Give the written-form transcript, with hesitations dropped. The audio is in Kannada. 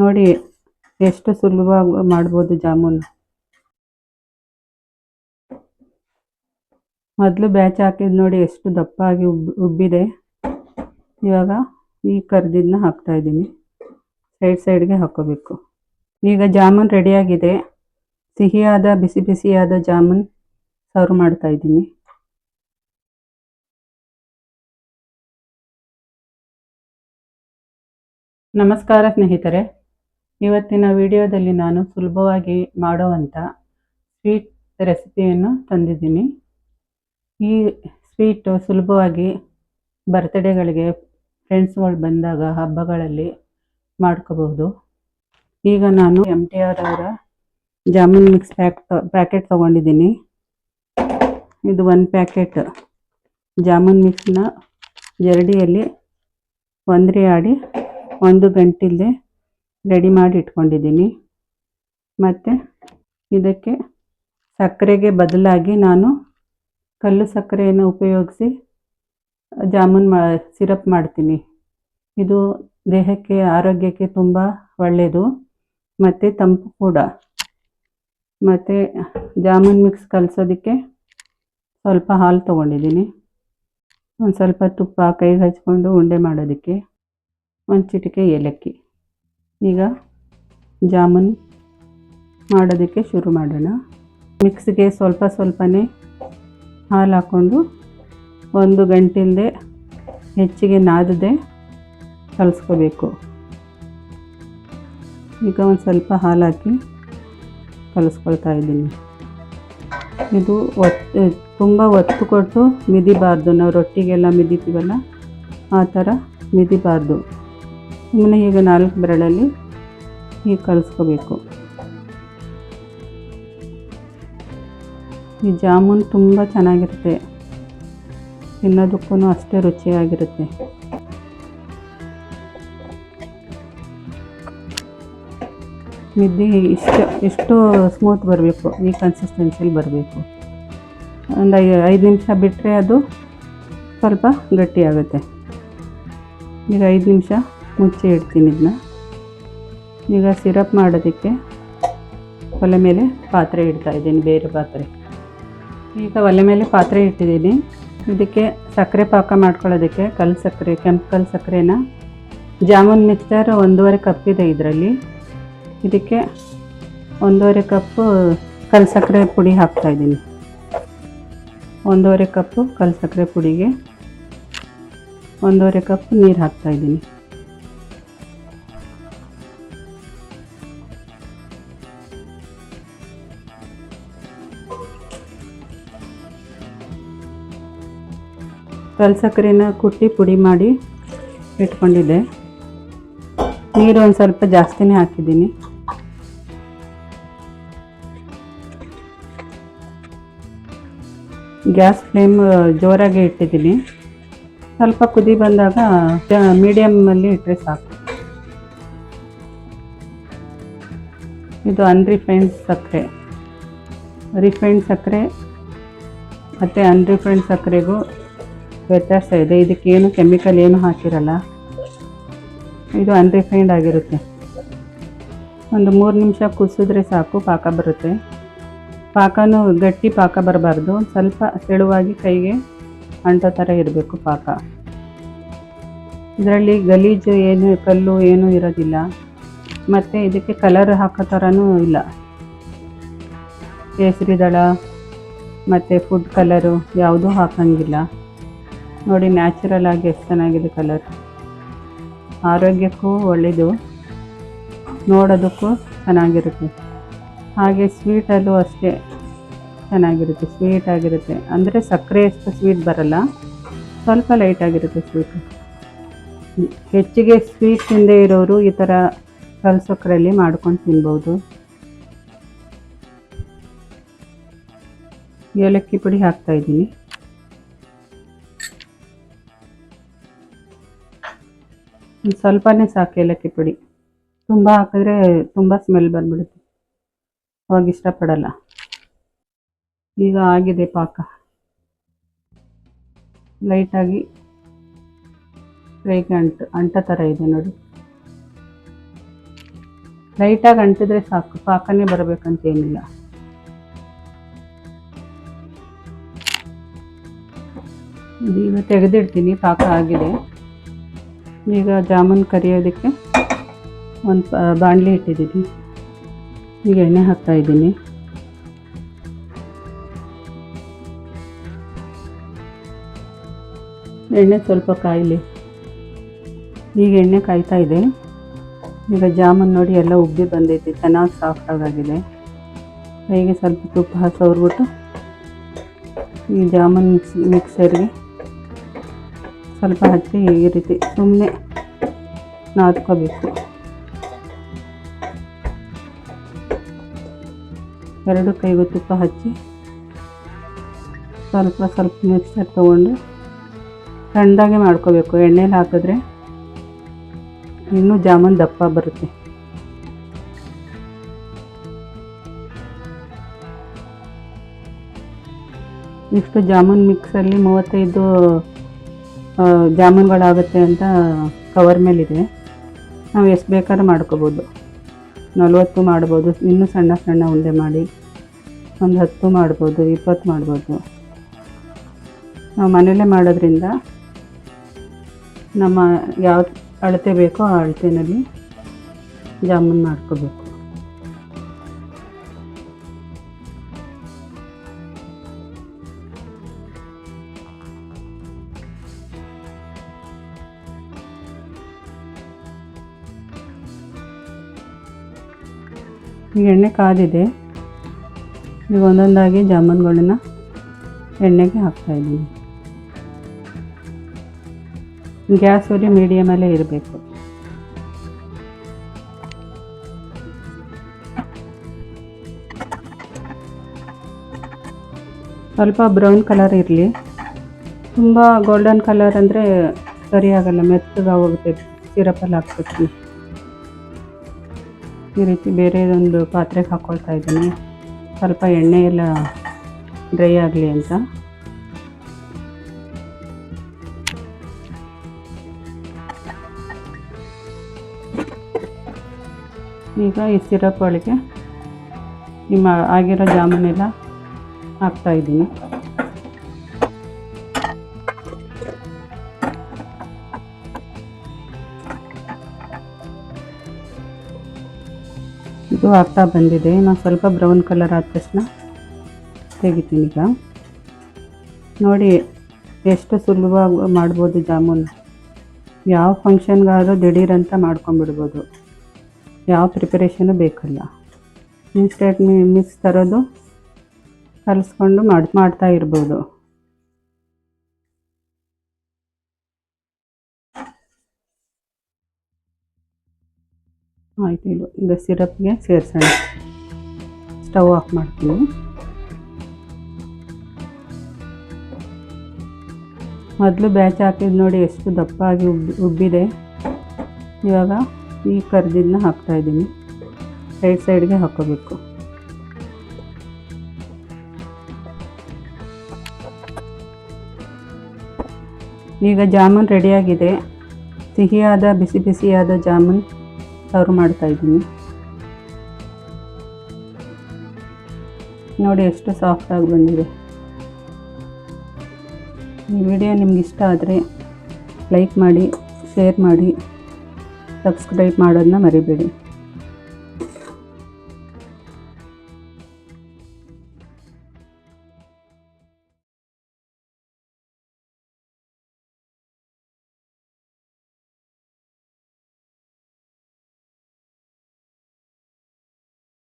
ನೋಡಿ ಎಷ್ಟು ಸುಲಭವಾಗಿ ಮಾಡ್ಬೋದು ಜಾಮೂನು. ಮೊದಲು ಬ್ಯಾಚ್ ಹಾಕಿದ್ದು ನೋಡಿ ಎಷ್ಟು ದಪ್ಪಾಗಿ ಉಬ್ಬಿದೆ. ಇವಾಗ ಈ ಕರ್ದಿದ್ದನ್ನ ಹಾಕ್ತಾಯಿದ್ದೀನಿ. ಸೈಡ್ಗೆ ಹಾಕ್ಕೋಬೇಕು. ಈಗ ಜಾಮೂನ್ ರೆಡಿಯಾಗಿದೆ. ಸಿಹಿಯಾದ ಬಿಸಿ ಬಿಸಿಯಾದ ಜಾಮೂನ್ ಸರ್ವ್ ಮಾಡ್ತಾಯಿದ್ದೀನಿ. ನಮಸ್ಕಾರ ಸ್ನೇಹಿತರೆ, ಇವತ್ತಿನ ವಿಡಿಯೋದಲ್ಲಿ ನಾನು ಸುಲಭವಾಗಿ ಮಾಡುವಂಥ ಸ್ವೀಟ್ ರೆಸಿಪಿಯನ್ನು ತಂದಿದ್ದೀನಿ. ಈ ಸ್ವೀಟು ಸುಲಭವಾಗಿ ಬರ್ತ್ಡೇಗಳಿಗೆ, ಫ್ರೆಂಡ್ಸ್ಗಳು ಬಂದಾಗ, ಹಬ್ಬಗಳಲ್ಲಿ ಮಾಡ್ಕೋಬಹುದು. ಈಗ ನಾನು MTR ಅವರ ಜಾಮೂನ್ ಮಿಕ್ಸ್ ಪ್ಯಾಕೆಟ್ ತೊಗೊಂಡಿದ್ದೀನಿ. ಇದು 1 ಪ್ಯಾಕೆಟ್ ಜಾಮೂನ್ ಮಿಕ್ಸ್ನ ಜರಡಿಯಲ್ಲಿ ಒಂದ್ರಿ ಆಡಿ 1 ಗಂಟೆಲೇ ರೆಡಿ ಮಾಡಿ ಇಟ್ಕೊಂಡಿದ್ದೀನಿ. ಮತ್ತು ಇದಕ್ಕೆ ಸಕ್ಕರೆಗೆ ಬದಲಾಗಿ ನಾನು ಕಲ್ಲು ಸಕ್ಕರೆಯನ್ನು ಉಪಯೋಗಿಸಿ ಜಾಮೂನ್ ಸಿರಪ್ ಮಾಡ್ತೀನಿ. ಇದು ದೇಹಕ್ಕೆ, ಆರೋಗ್ಯಕ್ಕೆ ತುಂಬ ಒಳ್ಳೆಯದು ಮತ್ತು ತಂಪು ಕೂಡ. ಮತ್ತು ಜಾಮೂನ್ ಮಿಕ್ಸ್ ಕಲಸೋದಕ್ಕೆ ಸ್ವಲ್ಪ ಹಾಲು ತೊಗೊಂಡಿದ್ದೀನಿ. ಒಂದು ಸ್ವಲ್ಪ ತುಪ್ಪ ಕೈಗೆ ಹಚ್ಕೊಂಡು ಉಂಡೆ ಮಾಡೋದಕ್ಕೆ, ಒಂದು ಚಿಟಿಕೆ ಏಲಕ್ಕಿ. ಈಗ ಜಾಮೂನ್ ಮಾಡೋದಕ್ಕೆ ಶುರು ಮಾಡೋಣ. ಮಿಕ್ಸ್ಗೆ ಸ್ವಲ್ಪನೇ ಹಾಲು ಹಾಕ್ಕೊಂಡು 1 ಗಂಟೆಲೇ ಹೆಚ್ಚಿಗೆ ನಾದದೆ ಕಲಿಸ್ಕೋಬೇಕು. ಈಗ ಒಂದು ಸ್ವಲ್ಪ ಹಾಲು ಹಾಕಿ ಕಲಿಸ್ಕೊಳ್ತಾ ಇದ್ದೀನಿ. ಇದು ತುಂಬ ಒತ್ತು ಕೊಟ್ಟು ಮಿದಿಬಾರ್ದು. ನಾವು ರೊಟ್ಟಿಗೆಲ್ಲ ಮಿದಿತೀವಲ್ಲ ಆ ಥರ ಮಿದಿಬಾರ್ದು. ಸುಮ್ಮನೆ ಈಗ 4 ಬೆರಳಲ್ಲಿ ಹೀಗೆ ಕಲಿಸ್ಕೋಬೇಕು. ಈ ಜಾಮೂನ್ ತುಂಬ ಚೆನ್ನಾಗಿರುತ್ತೆ, ತಿನ್ನೋದಕ್ಕೂ ಅಷ್ಟೇ ರುಚಿಯಾಗಿರುತ್ತೆ. ಮಿದ್ದಿ ಇಷ್ಟು ಸ್ಮೂತ್ ಬರಬೇಕು, ಈ ಕನ್ಸಿಸ್ಟೆನ್ಸಿಲಿ ಬರಬೇಕು. ಒಂದು 5 ನಿಮಿಷ ಬಿಟ್ಟರೆ ಅದು ಸ್ವಲ್ಪ ಗಟ್ಟಿಯಾಗುತ್ತೆ. ಈಗ 5 ನಿಮಿಷ ಮುಚ್ಚಿ ಇಡ್ತೀನಿ ಇದನ್ನ. ಈಗ ಸಿರಪ್ ಮಾಡೋದಕ್ಕೆ ಒಲೆ ಮೇಲೆ ಪಾತ್ರೆ ಇಡ್ತಾಯಿದ್ದೀನಿ, ಬೇರೆ ಪಾತ್ರೆ. ಈಗ ಒಲೆ ಮೇಲೆ ಪಾತ್ರೆ ಇಟ್ಟಿದ್ದೀನಿ. ಇದಕ್ಕೆ ಸಕ್ಕರೆ ಪಾಕ ಮಾಡ್ಕೊಳ್ಳೋದಕ್ಕೆ ಕೆಂಪು ಕಲ್ಲು ಸಕ್ಕರೆನ, ಜಾಮೂನ್ ಮಿಕ್ಸ್ಚರ್ 1.5 ಕಪ್ ಇದೆ ಇದರಲ್ಲಿ. ಇದಕ್ಕೆ 1.5 ಕಪ್ಪು ಕಲ್ಲು ಸಕ್ಕರೆ ಪುಡಿ ಹಾಕ್ತಾಯಿದ್ದೀನಿ. 1.5 ಕಪ್ಪು ಕಲ್ಲು ಸಕ್ಕರೆ ಪುಡಿಗೆ 1.5 ಕಪ್ ನೀರು ಹಾಕ್ತಾಯಿದ್ದೀನಿ. ಕಲ್ಲು ಸಕ್ಕರೆನ ಕುಟ್ಟಿ ಪುಡಿ ಮಾಡಿ ಇಟ್ಕೊಂಡಿದ್ದೆ. ನೀರು ಒಂದು ಸ್ವಲ್ಪ ಜಾಸ್ತಿನೇ ಹಾಕಿದ್ದೀನಿ. ಗ್ಯಾಸ್ ಫ್ಲೇಮ್ ಜೋರಾಗಿ ಇಟ್ಟಿದ್ದೀನಿ. ಸ್ವಲ್ಪ ಕುದಿ ಬಂದಾಗ ಮೀಡಿಯಮಲ್ಲಿ ಇಟ್ಟರೆ ಸಾಕು. ಇದು ಅನ್ರಿಫೈನ್ಡ್ ಸಕ್ಕರೆ. ರಿಫೈನ್ಡ್ ಸಕ್ಕರೆ ಮತ್ತು ಅನ್ರಿಫೈನ್ಡ್ ಸಕ್ಕರೆಗೂ ವ್ಯತ್ಯಾಸ ಇದೆ. ಇದಕ್ಕೇನು ಕೆಮಿಕಲ್ ಏನು ಹಾಕಿರಲ್ಲ. ಇದು ಅನ್ರಿಫೈನ್ಡ್ ಆಗಿರುತ್ತೆ. ಒಂದು 3 ನಿಮಿಷ ಕುದಿಸಿದ್ರೆ ಸಾಕು, ಪಾಕ ಬರುತ್ತೆ. ಪಾಕನೂ ಗಟ್ಟಿ ಪಾಕ ಬರಬಾರ್ದು, ಸ್ವಲ್ಪ ತೆಳುವಾಗಿ ಕೈಗೆ ಅಂಟೋ ಥರ ಇರಬೇಕು ಪಾಕ. ಇದರಲ್ಲಿ ಗಲೀಜು ಏನು, ಕಲ್ಲು ಏನೂ ಇರೋದಿಲ್ಲ. ಮತ್ತು ಇದಕ್ಕೆ ಕಲರ್ ಹಾಕೋ ಥರನೂ ಇಲ್ಲ. ಕೇಸರಿ ದಳ ಮತ್ತು ಫುಡ್ ಕಲರು ಯಾವುದೂ ಹಾಕೋಂಗಿಲ್ಲ. ನೋಡಿ ನ್ಯಾಚುರಲ್ ಆಗಿ ಎಷ್ಟು ಚೆನ್ನಾಗಿದೆ ಕಲರ್. ಆರೋಗ್ಯಕ್ಕೂ ಒಳ್ಳೆಯದು, ನೋಡೋದಕ್ಕೂ ಚೆನ್ನಾಗಿರುತ್ತೆ. ಹಾಗೆ ಸ್ವೀಟಲ್ಲೂ ಅಷ್ಟೇ ಚೆನ್ನಾಗಿರುತ್ತೆ, ಸ್ವೀಟಾಗಿರುತ್ತೆ. ಅಂದರೆ ಸಕ್ಕರೆ ಎಷ್ಟು ಸ್ವೀಟ್ ಬರಲ್ಲ, ಸ್ವಲ್ಪ ಲೈಟಾಗಿರುತ್ತೆ ಸ್ವೀಟು. ಹೆಚ್ಚಿಗೆ ಸ್ವೀಟ್ ತಿಂದೇ ಇರೋರು ಈ ಥರ ಕಲ್ಲು ಸಕ್ಕರೆಯಲ್ಲಿ ಮಾಡ್ಕೊಂಡು ತಿನ್ಬೋದು. ಏಲಕ್ಕಿ ಪುಡಿ ಹಾಕ್ತಾಯಿದ್ದೀನಿ. ಸ್ವಲ್ಪನೇ ಸಾಕು ಏಲಕ್ಕಿ ಪುಡಿ. ತುಂಬ ಹಾಕಿದ್ರೆ ತುಂಬ ಸ್ಮೆಲ್ ಬಂದ್ಬಿಡುತ್ತೆ, ಅವಾಗ ಇಷ್ಟಪಡಲ್ಲ. ಈಗ ಆಗಿದೆ ಪಾಕ. ಲೈಟಾಗಿ ಕೈಗೆ ಅಂಟೋ ಥರ ಇದೆ ನೋಡಿ. ಲೈಟಾಗಿ ಅಂಟಿದ್ರೆ ಸಾಕು, ಪಾಕನೇ ಬರಬೇಕಂತೇನಿಲ್ಲ. ಈಗ ತೆಗೆದಿಡ್ತೀನಿ, ಪಾಕ ಆಗಿದೆ. ಈಗ ಜಾಮೂನ್ ಕರಿಯೋದಕ್ಕೆ ಒಂದು ಬಾಣಲಿ ಇಟ್ಟಿದ್ದೀನಿ. ಈಗ ಎಣ್ಣೆ ಹಾಕ್ತಾಯಿದ್ದೀನಿ. ಎಣ್ಣೆ ಸ್ವಲ್ಪ ಕಾಯಲಿ. ಈಗ ಎಣ್ಣೆ ಕಾಯ್ತಾ ಇದೆ. ಈಗ ಜಾಮೂನ್ ನೋಡಿ ಎಲ್ಲ ಉಬ್ಬಿ ಬಂದೈತಿ, ಚೆನ್ನಾಗಿ ಸಾಫ್ಟಾಗಿದೆ. ಕೈಗೆ ಸ್ವಲ್ಪ ತುಪ್ಪ ಸವರ್ಬಿಟ್ಟು ಈ ಜಾಮೂನ್ ಮಿಕ್ಸರ್ಗೆ ಸ್ವಲ್ಪ ಹಚ್ಚಿ ಈ ರೀತಿ ಸುಮ್ಮನೆ ನಾದ್ಕೋಬೇಕು. ಎರಡು ಕೈಗೂ ತುಪ್ಪ ಹಚ್ಚಿ ಸ್ವಲ್ಪ ಸ್ವಲ್ಪ ಮಿಕ್ಸರ್ ತೊಗೊಂಡು ಸಣ್ಣದಾಗೆ ಮಾಡ್ಕೋಬೇಕು. ಎಣ್ಣೆಲಿ ಹಾಕಿದ್ರೆ ಇನ್ನೂ ಜಾಮೂನ್ ದಪ್ಪ ಬರುತ್ತೆ. ಇಷ್ಟು ಜಾಮೂನ್ ಮಿಕ್ಸಲ್ಲಿ 35 ಜಾಮೂನ್ಗಳಾಗುತ್ತೆ ಅಂತ ಕವರ್ ಮೇಲಿದೆ. ನಾವು ಎಷ್ಟು ಬೇಕಾದ್ರೂ ಮಾಡ್ಕೋಬೋದು. 40 ಮಾಡ್ಬೋದು, ಇನ್ನೂ ಸಣ್ಣ ಸಣ್ಣ ಉಂಡೆ ಮಾಡಿ ಒಂದು 10 ಮಾಡ್ಬೋದು, 20 ಮಾಡ್ಬೋದು. ನಾವು ಮನೆಯಲ್ಲೇ ಮಾಡೋದ್ರಿಂದ ನಮ್ಮ ಯಾವ ಅಳತೆ ಬೇಕೋ ಆ ಅಳತೆಯಲ್ಲಿ ಜಾಮೂನ್ ಮಾಡ್ಕೋಬೇಕು. ಈಗ ಎಣ್ಣೆ ಕಾದಿದೆ. ಈಗ ಒಂದೊಂದಾಗಿ ಜಾಮೂನ್ಗಳನ್ನ ಎಣ್ಣೆಗೆ ಹಾಕ್ತಾಯಿದ್ದೀನಿ. ಗ್ಯಾಸ್ ಉರಿ ಮೀಡಿಯಮಲ್ಲೇ ಇರಬೇಕು. ಸ್ವಲ್ಪ ಬ್ರೌನ್ ಕಲರ್ ಇರಲಿ. ತುಂಬ ಗೋಲ್ಡನ್ ಕಲರ್ ಅಂದರೆ ಸರಿಯಾಗಲ್ಲ, ಮೆತ್ತಗಾಗೋಗುತ್ತೆ. ಸಿರಪಲ್ಲಿ ಹಾಕ್ಬೇಕು. ಈ ರೀತಿ ಬೇರೆ ಒಂದು ಪಾತ್ರೆಗೆ ಹಾಕ್ಕೊಳ್ತಾ ಇದ್ದೀನಿ, ಸ್ವಲ್ಪ ಎಣ್ಣೆ ಎಲ್ಲ ಡ್ರೈ ಆಗಲಿ ಅಂತ. ಈಗ ಈ ಸಿರಪ್ ಒಳಗೆ ನಿಮ್ಮ ಆಗಿರೋ ಜಾಮೂನೆಲ್ಲ ಹಾಕ್ತಾಯಿದ್ದೀನಿ. ಇದು ಆಗ್ತಾ ಬಂದಿದೆ. ನಾನು ಸ್ವಲ್ಪ ಬ್ರೌನ್ ಕಲರ್ ಆದ ತಕ್ಷಣ ತೆಗಿತೀನಿ. ಈಗ ನೋಡಿ ಎಷ್ಟು ಸುಲಭವಾಗಿ ಮಾಡ್ಬೋದು ಜಾಮೂನ್. ಯಾವ ಫಂಕ್ಷನ್ಗಾದರೂ ದಿಢೀರಂತ ಮಾಡ್ಕೊಂಬಿಡ್ಬೋದು. ಯಾವ ಪ್ರಿಪರೇಷನು ಬೇಕಲ್ಲ. ಇನ್ಸ್ಟೆಂಟ್ ಮಿಕ್ಸ್ ತರೋದು, ಕಲಿಸ್ಕೊಂಡು ಮಾಡ್ತಾ ಇರ್ಬೋದು. ಆಯಿತು. ಇದು ಈಗ ಸಿರಪ್ಗೆ ಸೇರಿಸೋಣ. ಸ್ಟವ್ ಆಫ್ ಮಾಡ್ತೀನಿ. ಮೊದಲು ಬ್ಯಾಚ್ ಹಾಕಿದ್ದು ನೋಡಿ ಎಷ್ಟು ದಪ್ಪ ಆಗಿ ಉಬ್ಬಿದೆ. ಇವಾಗ ಈ ಕರ್ದಿದ್ದನ್ನ ಹಾಕ್ತಾಯಿದ್ದೀನಿ. ಸೈಡ್ಗೆ ಹಾಕ್ಕೋಬೇಕು. ಈಗ ಜಾಮೂನ್ ರೆಡಿಯಾಗಿದೆ. ಸಿಹಿಯಾದ ಬಿಸಿ ಬಿಸಿಯಾದ ಜಾಮೂನ್ ಸರ್ವ್ ಮಾಡ್ತಾಯಿದ್ದೀನಿ. ನೋಡಿ ಎಷ್ಟು ಸಾಫ್ಟಾಗಿ ಬಂದಿದೆ. ಈ ವಿಡಿಯೋ ನಿಮ್ಗೆ ಇಷ್ಟ ಆದರೆ ಲೈಕ್ ಮಾಡಿ, ಶೇರ್ ಮಾಡಿ, ಸಬ್ಸ್ಕ್ರೈಬ್ ಮಾಡೋದನ್ನ ಮರಿಬೇಡಿ.